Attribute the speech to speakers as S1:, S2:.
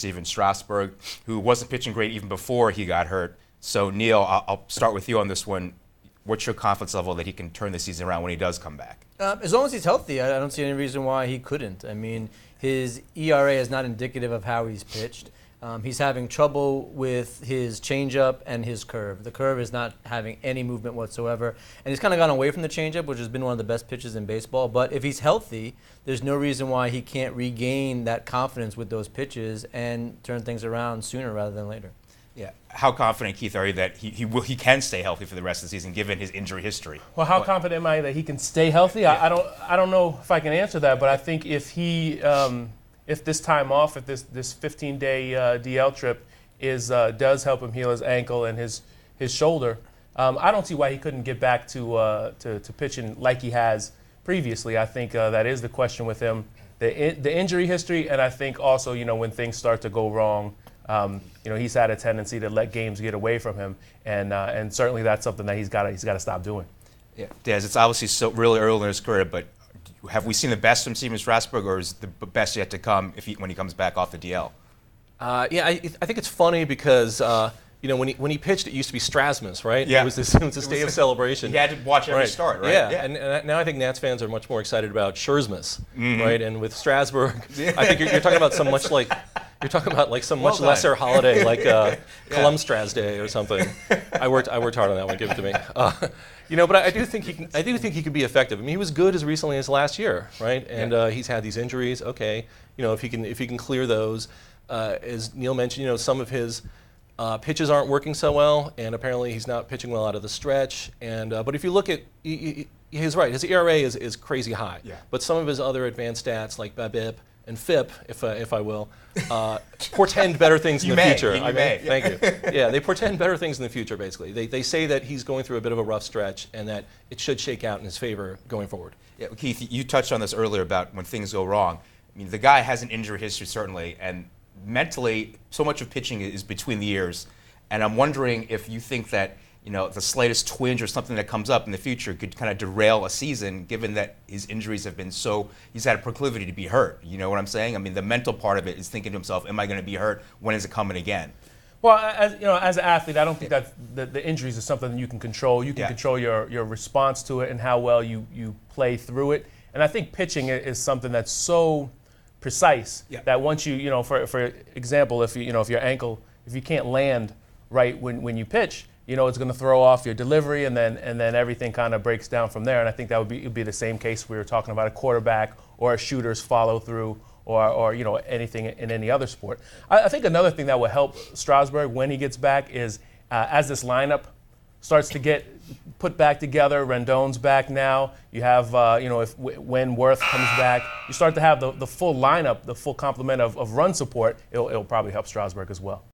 S1: Stephen Strasburg, who wasn't pitching great even before he got hurt. So, Neil, I'll start with you on this one. What's your confidence level that he can turn the season around when he does come back?
S2: As long as he's healthy, I don't see any reason why he couldn't. I mean, his ERA is not indicative of how he's pitched. He's having trouble with his changeup and his curve. The curve is not having any movement whatsoever. And he's kind of gone away from the changeup, which has been one of the best pitches in baseball. But if he's healthy, there's no reason why he can't regain that confidence with those pitches and turn things around sooner rather than later.
S1: Yeah. How confident, Keith, are you that he can stay healthy for the rest of the season, given his injury history?
S3: Well, how confident am I that he can stay healthy? Yeah. I don't know if I can answer that, but I think if he if this time off, if this 15-day DL trip does help him heal his ankle and his shoulder, I don't see why he couldn't get back to pitching like he has previously. I think that is the question with him, the injury history, and I think also when things start to go wrong. He's had a tendency to let games get away from him, and certainly that's something that he's got to stop doing.
S1: Yeah, Des, it's obviously so really early in his career, but have we seen the best from Stephen Strasburg, or is the best yet to come when he comes back off the DL?
S4: I think it's funny because when he pitched, it used to be Strasmus, right?
S1: Yeah.
S4: It was this day of celebration.
S1: You had to watch every start, right?
S4: Yeah. And now I think Nats fans are much more excited about Scherzmas, right? And with Strasburg, I think you're talking about some much like. You're talking about like some much lesser holiday, like Columbstras Day or something. I worked hard on that one. Give it to me. But I do think he can be effective. I mean, he was good as recently as last year, right? And he's had these injuries. Okay, if he can clear those, as Neil mentioned, some of his pitches aren't working so well, and apparently he's not pitching well out of the stretch. And but if you look at, he's right. His ERA is crazy high.
S1: Yeah.
S4: But some of his other advanced stats, like BABIP and FIP, if I will, portend better things in the future. Thank you. Yeah, they portend better things in the future, basically. They say that he's going through a bit of a rough stretch and that it should shake out in his favor going forward.
S1: Yeah, Keith, you touched on this earlier about when things go wrong. I mean, the guy has an injury history, certainly, and mentally, so much of pitching is between the ears. And I'm wondering if you think that the slightest twinge or something that comes up in the future could kind of derail a season, given that his injuries have been he's had a proclivity to be hurt. You know what I'm saying? I mean, the mental part of it is thinking to himself, am I going to be hurt? When is it coming again?
S3: Well, as an athlete, I don't think that the injuries are something that you can control. You can control your response to it and how well you play through it. And I think pitching is something that's so precise that once for example, if your ankle, if you can't land right when you pitch, it's going to throw off your delivery, and then everything kind of breaks down from there. And I think that would be the same case we were talking about a quarterback or a shooter's follow through, or anything in any other sport. I think another thing that will help Strasburg when he gets back is as this lineup starts to get put back together. Rendon's back now. You have when Worth comes back, you start to have the full lineup, the full complement of run support. It'll probably help Strasburg as well.